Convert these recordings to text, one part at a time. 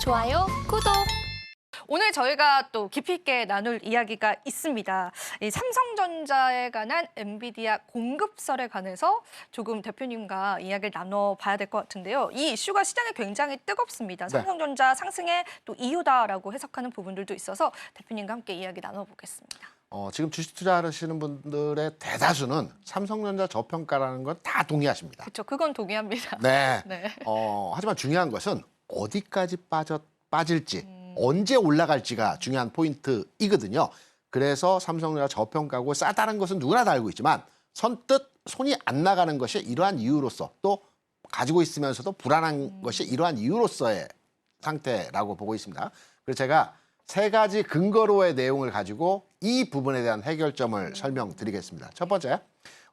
좋아요, 구독. 오늘 저희가 또 깊이 있게 나눌 이야기가 있습니다. 이 삼성전자에 관한 엔비디아 공급설에 관해서 조금 대표님과 이야기를 나눠봐야 될 것 같은데요. 이 이슈가 시장에 굉장히 뜨겁습니다. 삼성전자 상승의 또 이유다라고 해석하는 부분들도 있어서 대표님과 함께 이야기 나눠보겠습니다. 지금 주식 투자하시는 분들의 대다수는 삼성전자 저평가라는 건 다 동의하십니다. 그렇죠. 그건 동의합니다. 네. 네. 하지만 중요한 것은 어디까지 빠질지, 언제 올라갈지가 중요한 포인트이거든요. 그래서 삼성전자 저평가고 싸다는 것은 누구나 다 알고 있지만 선뜻 손이 안 나가는 것이 이러한 이유로서 또 가지고 있으면서도 불안한 것이 이러한 이유로서의 상태라고 보고 있습니다. 그래서 제가 세 가지 근거로의 내용을 가지고 이 부분에 대한 해결점을 설명드리겠습니다. 첫 번째,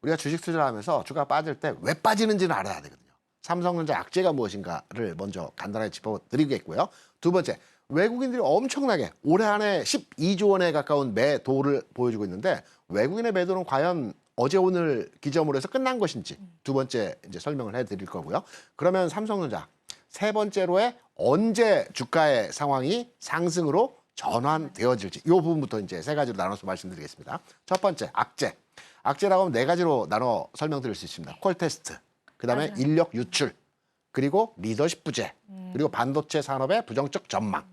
우리가 주식 투자를 하면서 주가가 빠질 때 왜 빠지는지는 알아야 되거든요. 삼성전자 악재가 무엇인가를 먼저 간단하게 짚어드리겠고요. 두 번째, 외국인들이 엄청나게 올해 안에 12조 원에 가까운 매도를 보여주고 있는데 외국인의 매도는 과연 어제 오늘 기점으로 해서 끝난 것인지 두 번째 이제 설명을 해드릴 거고요. 그러면 삼성전자 세 번째로의 언제 주가의 상황이 상승으로 전환되어질지 이 부분부터 이제 세 가지로 나눠서 말씀드리겠습니다. 첫 번째, 악재. 악재라고 하면 네 가지로 나눠 설명드릴 수 있습니다. 콜 테스트, 그다음에 인력 유출, 그리고 리더십 부재, 그리고 반도체 산업의 부정적 전망.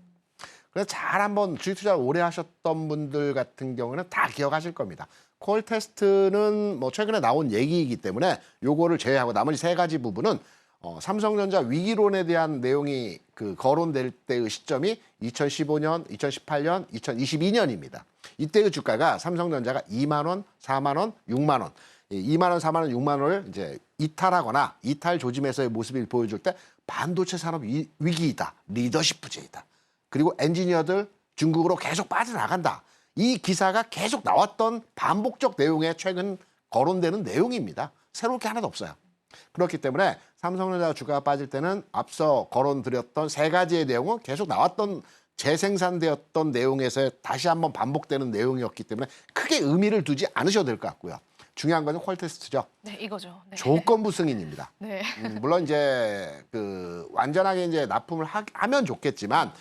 그래서 잘 한번 주식 투자를 오래 하셨던 분들 같은 경우는 다 기억하실 겁니다. 콜 테스트는 뭐 최근에 나온 얘기이기 때문에 요거를 제외하고 나머지 세 가지 부분은 삼성전자 위기론에 대한 내용이 거론될 때의 시점이 2015년, 2018년, 2022년입니다. 이때의 주가가 삼성전자가 2만 원, 4만 원, 6만 원, 2만 원, 4만 원, 6만 원을 이제 이탈하거나 이탈 조짐에서의 모습을 보여줄 때 반도체 산업 위기이다, 리더십 부재이다. 그리고 엔지니어들 중국으로 계속 빠져나간다. 이 기사가 계속 나왔던 반복적 내용에 최근 거론되는 내용입니다. 새로울 게 하나도 없어요. 그렇기 때문에 삼성전자 주가가 빠질 때는 앞서 거론드렸던 세 가지의 내용은 계속 나왔던 재생산되었던 내용에서 다시 한번 반복되는 내용이었기 때문에 크게 의미를 두지 않으셔도 될 것 같고요. 중요한 것은 콜 테스트죠. 네, 이거죠. 네. 조건부 승인입니다. 네. 물론 이제 완전하게 이제 납품을 하면 좋겠지만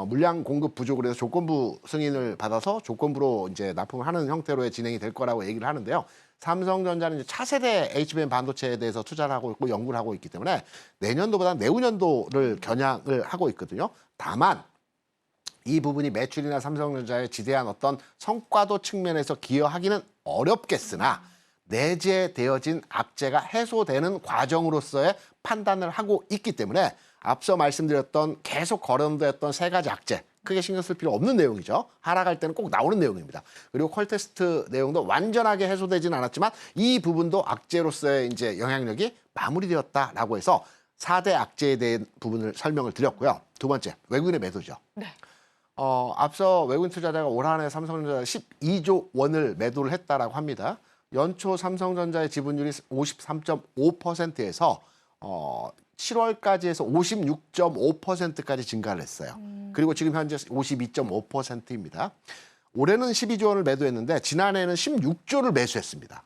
물량 공급 부족을 해서 조건부 승인을 받아서 조건부로 이제 납품을 하는 형태로의 진행이 될 거라고 얘기를 하는데요. 삼성전자는 이제 차세대 HBM 반도체에 대해서 투자를 하고 있고 연구를 하고 있기 때문에 내년도보다 내후년도를 겨냥을 하고 있거든요. 다만 이 부분이 매출이나 삼성전자의 지대한 어떤 성과도 측면에서 기여하기는 어렵겠으나 내재되어진 악재가 해소되는 과정으로서의 판단을 하고 있기 때문에 앞서 말씀드렸던 계속 거론되었던 세 가지 악재, 크게 신경 쓸 필요 없는 내용이죠. 하락할 때는 꼭 나오는 내용입니다. 그리고 콜 테스트 내용도 완전하게 해소되지는 않았지만 이 부분도 악재로서의 이제 영향력이 마무리되었다라고 해서 4대 악재에 대한 부분을 설명을 드렸고요. 두 번째, 외국인의 매도죠. 네. 앞서 외국인 투자자가 올 한해 삼성전자 12조 원을 매도를 했다라고 합니다. 연초 삼성전자의 지분율이 53.5%에서 7월까지 해서 56.5%까지 증가를 했어요. 그리고 지금 현재 52.5%입니다. 올해는 12조 원을 매도했는데 지난해에는 16조를 매수했습니다.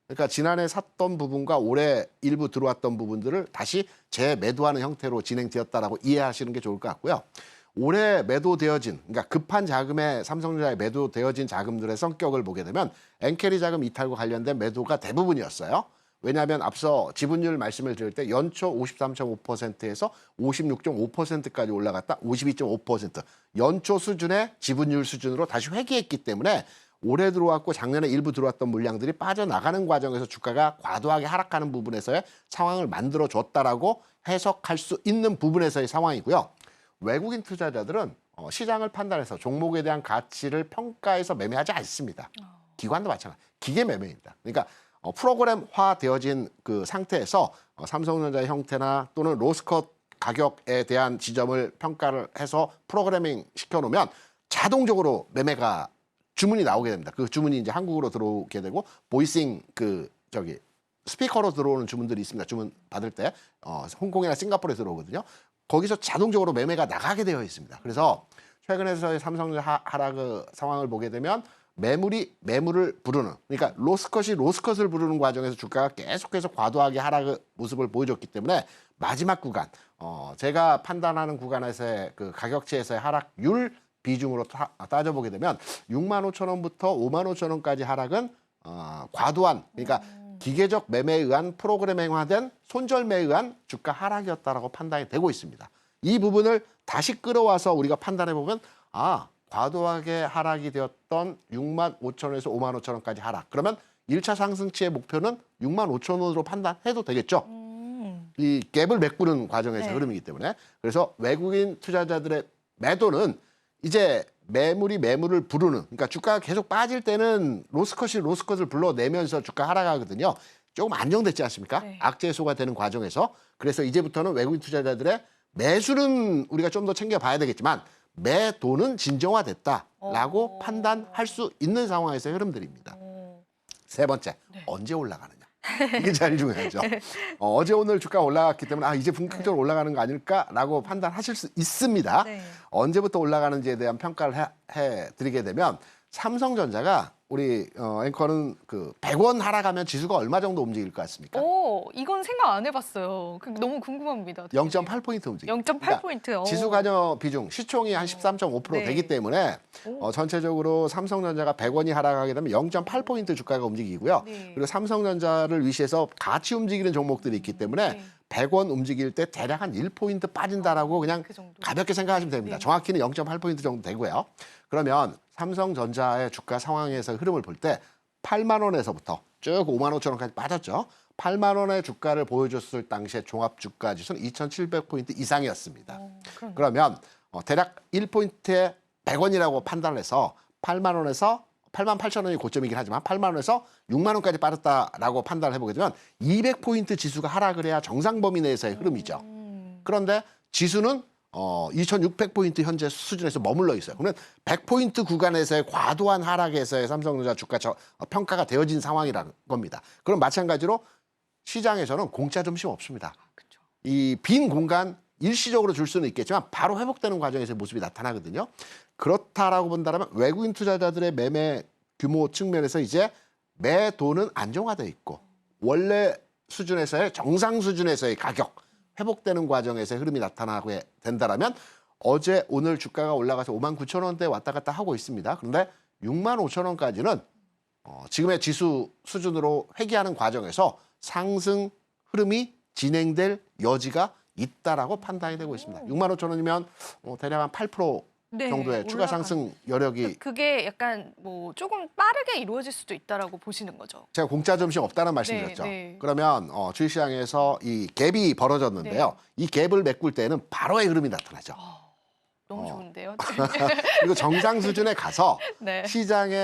그러니까 지난해 샀던 부분과 올해 일부 들어왔던 부분들을 다시 재매도하는 형태로 진행되었다라고 이해하시는 게 좋을 것 같고요. 올해 매도되어진, 그러니까 급한 자금에 삼성전자에 매도되어진 자금들의 성격을 보게 되면 엔캐리 자금 이탈과 관련된 매도가 대부분이었어요. 왜냐하면 앞서 지분율 말씀을 드릴 때 연초 53.5%에서 56.5%까지 올라갔다 52.5%. 연초 수준의 지분율 수준으로 다시 회귀했기 때문에 올해 들어왔고 작년에 일부 들어왔던 물량들이 빠져나가는 과정에서 주가가 과도하게 하락하는 부분에서의 상황을 만들어줬다라고 해석할 수 있는 부분에서의 상황이고요. 외국인 투자자들은 시장을 판단해서 종목에 대한 가치를 평가해서 매매하지 않습니다. 기관도 마찬가지. 기계 매매입니다. 그러니까 프로그램화 되어진 그 상태에서 삼성전자의 형태나 또는 로스컷 가격에 대한 지점을 평가를 해서 프로그래밍 시켜놓으면 자동적으로 매매가 주문이 나오게 됩니다. 그 주문이 이제 한국으로 들어오게 되고 보이싱 스피커로 들어오는 주문들이 있습니다. 주문 받을 때 홍콩이나 싱가포르에 들어오거든요. 거기서 자동적으로 매매가 나가게 되어 있습니다. 그래서 최근에서의 삼성전자 하락 상황을 보게 되면 매물이 매물을 부르는, 그러니까 로스컷이 로스컷을 부르는 과정에서 주가가 계속해서 과도하게 하락의 모습을 보여줬기 때문에 마지막 구간, 제가 판단하는 구간에서의 그 가격치에서의 하락률 비중으로 따져보게 되면 65,000원부터 55,000원까지 하락은 과도한, 그러니까 기계적 매매에 의한 프로그래밍화된 손절매에 의한 주가 하락이었다라고 판단이 되고 있습니다. 이 부분을 다시 끌어와서 우리가 판단해 보면 과도하게 하락이 되었던 65,000원에서 55,000원까지 하락. 그러면 1차 상승치의 목표는 65,000원으로 판단해도 되겠죠. 이 갭을 메꾸는 과정에서 네. 흐름이기 때문에. 그래서 외국인 투자자들의 매도는 이제 매물을 부르는, 그러니까 주가가 계속 빠질 때는 로스컷을 불러내면서 주가 하락하거든요. 조금 안정됐지 않습니까? 네. 악재소가 되는 과정에서. 그래서 이제부터는 외국인 투자자들의 매수는 우리가 좀 더 챙겨봐야 되겠지만 매도는 진정화됐다라고 판단할 수 있는 상황에서의 흐름들입니다. 세 번째, 네. 언제 올라가느냐. 이게 제일 중요하죠. 어제 오늘 주가가 올라갔기 때문에 이제 본격적으로 올라가는 거 아닐까라고 판단하실 수 있습니다. 네. 언제부터 올라가는지에 대한 평가를 해드리게 되면 삼성전자가 우리 앵커는 그 100원 하락하면 지수가 얼마 정도 움직일 것 같습니까? 이건 생각 안 해봤어요. 너무 궁금합니다. 0.8포인트 움직입니다. 0.8포인트. 지수 관여 비중, 시총이 한 13.5% 네. 되기 때문에 전체적으로 삼성전자가 100원이 하락하게 되면 0.8포인트 주가가 움직이고요. 네. 그리고 삼성전자를 위시해서 같이 움직이는 종목들이 있기 때문에 네. 100원 움직일 때 대략 한 1포인트 빠진다라고 그냥 그 정도. 가볍게 생각하시면 됩니다. 네. 정확히는 0.8포인트 정도 되고요. 그러면 삼성전자의 주가 상황에서 흐름을 볼 때 8만 원에서부터 쭉 5만 5천 원까지 빠졌죠. 8만 원의 주가를 보여줬을 당시의 종합주가지수는 2,700포인트 이상이었습니다. 그러면 대략 1포인트에 100원이라고 판단을 해서 8만 원에서 8만 8천 원이 고점이긴 하지만 8만 원에서 6만 원까지 빠졌다라고 판단을 해보게 되면 200포인트 지수가 하락을 해야 정상 범위 내에서의 흐름이죠. 그런데 지수는 2,600포인트 현재 수준에서 머물러 있어요. 그러면 100포인트 구간에서의 과도한 하락에서의 삼성전자 주가 평가가 되어진 상황이라는 겁니다. 그럼 마찬가지로 시장에서는 공짜 점심 없습니다. 그렇죠. 이 빈 공간 일시적으로 줄 수는 있겠지만 바로 회복되는 과정에서의 모습이 나타나거든요. 그렇다라고 본다면 외국인 투자자들의 매매 규모 측면에서 이제 매도는 안정화돼 있고 원래 수준에서의 정상 수준에서의 가격 회복되는 과정에서의 흐름이 나타나게 된다라면 어제 오늘 주가가 올라가서 59,000원대 왔다 갔다 하고 있습니다. 그런데 65,000원까지는 지금의 지수 수준으로 회귀하는 과정에서 상승 흐름이 진행될 여지가 있다라고 판단이 되고 있습니다. 65,000원이면 대략 한 8% 네, 정도의 추가 상승 여력이 그게 약간 조금 빠르게 이루어질 수도 있다라고 보시는 거죠. 제가 공짜 점심 없다는 말씀드렸죠. 네. 그러면 주식시장에서 이 갭이 벌어졌는데요. 이 갭을 메꿀 때는 바로의 흐름이 나타나죠. 너무 좋은데요. 그리고 정상 수준에 가서 네. 시장에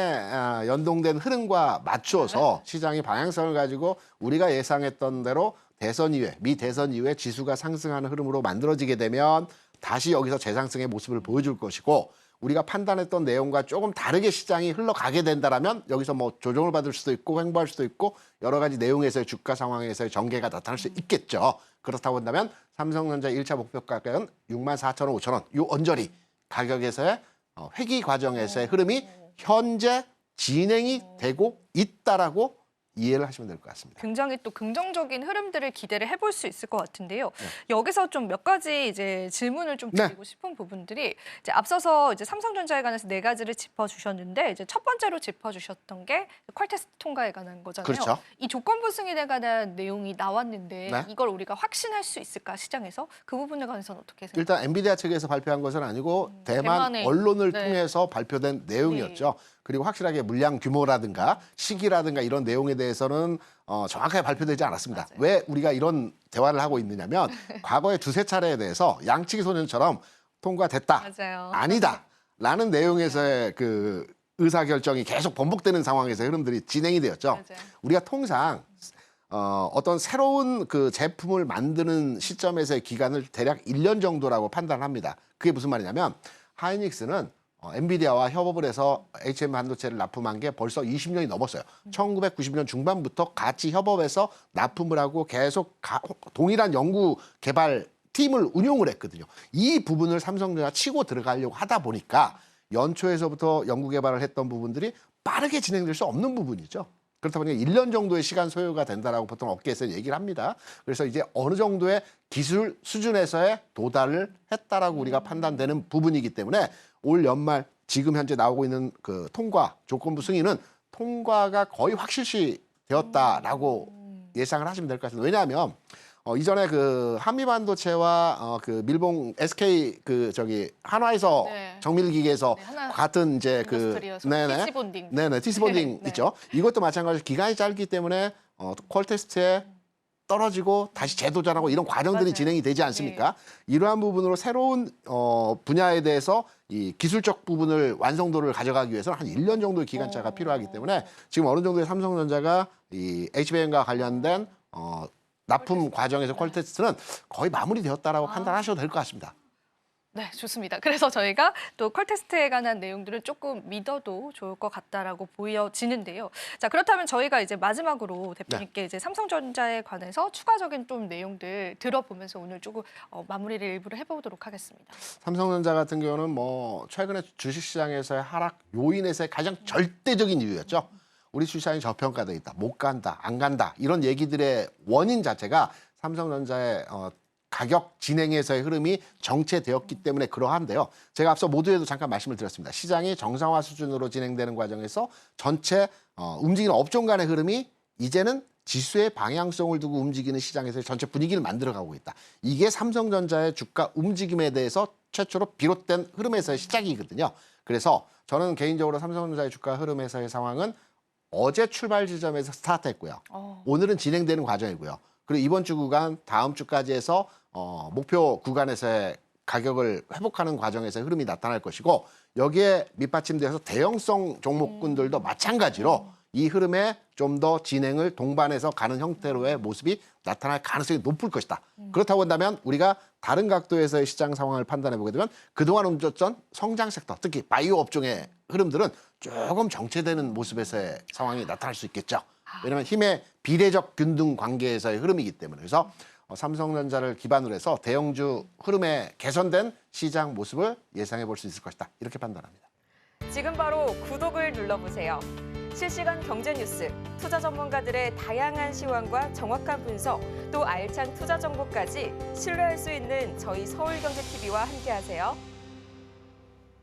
연동된 흐름과 맞추어서 시장의 방향성을 가지고 우리가 예상했던 대로 대선 이후에 미 대선 이후에 지수가 상승하는 흐름으로 만들어지게 되면 다시 여기서 재상승의 모습을 보여줄 것이고 우리가 판단했던 내용과 조금 다르게 시장이 흘러가게 된다라면 여기서 뭐 조정을 받을 수도 있고 횡보할 수도 있고 여러 가지 내용에서의 주가 상황에서의 전개가 나타날 수 있겠죠. 그렇다고 한다면 삼성전자 1차 목표 가격은 64,000원, 5,000원 이 언저리 가격에서의 회귀 과정에서의 흐름이 현재 진행이 되고 있다라고 이해를 하시면 될 것 같습니다. 굉장히 또 긍정적인 흐름들을 기대를 해볼 수 있을 것 같은데요. 여기서 좀 몇 가지 이제 질문을 좀 드리고 싶은 부분들이 이제 앞서서 이제 삼성전자에 관해서 네 가지를 짚어주셨는데 이제 첫 번째로 짚어주셨던 게 퀄테스트 통과에 관한 거잖아요. 그렇죠. 이 조건부 승인에 관한 내용이 나왔는데 네. 이걸 우리가 확신할 수 있을까 시장에서 그 부분에 관해서는 어떻게 생각하세요? 일단 엔비디아 측에서 발표한 것은 아니고 대만 대만의, 언론을 네. 통해서 발표된 내용이었죠. 그리고 확실하게 물량 규모라든가 시기라든가 이런 내용에 대해서는 정확하게 발표되지 않았습니다. 맞아요. 왜 우리가 이런 대화를 하고 있느냐면 과거에 두세 차례에 대해서 양치기 소년처럼 통과됐다, 맞아요. 아니다 라는 내용에서의 그 의사결정이 계속 번복되는 상황에서 흐름들이 진행이 되었죠. 맞아요. 우리가 통상 어떤 새로운 그 제품을 만드는 시점에서의 기간을 대략 1년 정도라고 판단합니다. 그게 무슨 말이냐면 하이닉스는 엔비디아와 협업을 해서 HM 반도체를 납품한 게 벌써 20년이 넘었어요. 1990년 중반부터 같이 협업해서 납품을 하고 계속 동일한 연구 개발 팀을 운용을 했거든요. 이 부분을 삼성전자가 치고 들어가려고 하다 보니까 연초에서부터 연구 개발을 했던 부분들이 빠르게 진행될 수 없는 부분이죠. 그렇다 보니까 1년 정도의 시간 소요가 된다라고 보통 업계에서 얘기를 합니다. 그래서 이제 어느 정도의 기술 수준에서의 도달을 했다라고 우리가 판단되는 부분이기 때문에 올 연말 지금 현재 나오고 있는 그 통과 조건부 승인은 통과가 거의 확실시 되었다라고 예상을 하시면 될 것 같습니다. 왜냐하면 이전에 그 한미반도체와 그 밀봉 SK 그 저기 한화에서 네. 정밀기계에서 네, 하나 같은 이제 그 인더스트리에서 TC 본딩. 네네 TC 본딩 네. 있죠. 이것도 마찬가지로 기간이 짧기 때문에 퀄 테스트에 떨어지고 다시 재도전하고 이런 과정들이 맞아요. 진행이 되지 않습니까? 이러한 부분으로 새로운 분야에 대해서 이 기술적 부분을 완성도를 가져가기 위해서는 한 1년 정도의 기간차가 필요하기 때문에 지금 어느 정도의 삼성전자가 이 HBM과 관련된 납품 과정에서 퀄 테스트는 거의 마무리되었다라고 판단하셔도 될 것 같습니다. 네, 좋습니다. 그래서 저희가 또 퀄 테스트에 관한 내용들을 조금 믿어도 좋을 것 같다라고 보여지는데요. 자, 그렇다면 저희가 이제 마지막으로 대표님께 이제 삼성전자에 관해서 추가적인 좀 내용들 들어보면서 오늘 조금 마무리를 일부러 해보도록 하겠습니다. 삼성전자 같은 경우는 뭐 최근에 주식시장에서의 하락 요인에서의 가장 절대적인 이유였죠. 우리 주식시장이 저평가돼 있다, 못 간다, 안 간다 이런 얘기들의 원인 자체가 삼성전자의 가격 진행에서의 흐름이 정체되었기 때문에 그러한데요. 제가 앞서 모두에도 잠깐 말씀을 드렸습니다. 시장이 정상화 수준으로 진행되는 과정에서 전체 움직이는 업종 간의 흐름이 이제는 지수의 방향성을 두고 움직이는 시장에서의 전체 분위기를 만들어가고 있다. 이게 삼성전자의 주가 움직임에 대해서 최초로 비롯된 흐름에서의 시작이거든요. 그래서 저는 개인적으로 삼성전자의 주가 흐름에서의 상황은 어제 출발 지점에서 스타트했고요. 오늘은 진행되는 과정이고요. 그리고 이번 주 구간, 다음 주까지 해서 목표 구간에서의 가격을 회복하는 과정에서의 흐름이 나타날 것이고 여기에 밑받침돼서 대형성 종목군들도 마찬가지로 이 흐름에 좀 더 진행을 동반해서 가는 형태로의 모습이 나타날 가능성이 높을 것이다. 그렇다고 한다면 우리가 다른 각도에서의 시장 상황을 판단해 보게 되면 그동안 움직였던 성장 섹터, 특히 바이오 업종의 흐름들은 조금 정체되는 모습에서의 상황이 나타날 수 있겠죠. 왜냐하면 힘의 비례적 균등 관계에서의 흐름이기 때문에. 그래서 삼성전자를 기반으로 해서 대형주 흐름에 개선된 시장 모습을 예상해 볼 수 있을 것이다. 이렇게 판단합니다. 지금 바로 구독을 눌러보세요. 실시간 경제 뉴스, 투자 전문가들의 다양한 시황과 정확한 분석, 또 알찬 투자 정보까지 신뢰할 수 있는 저희 서울경제TV와 함께하세요.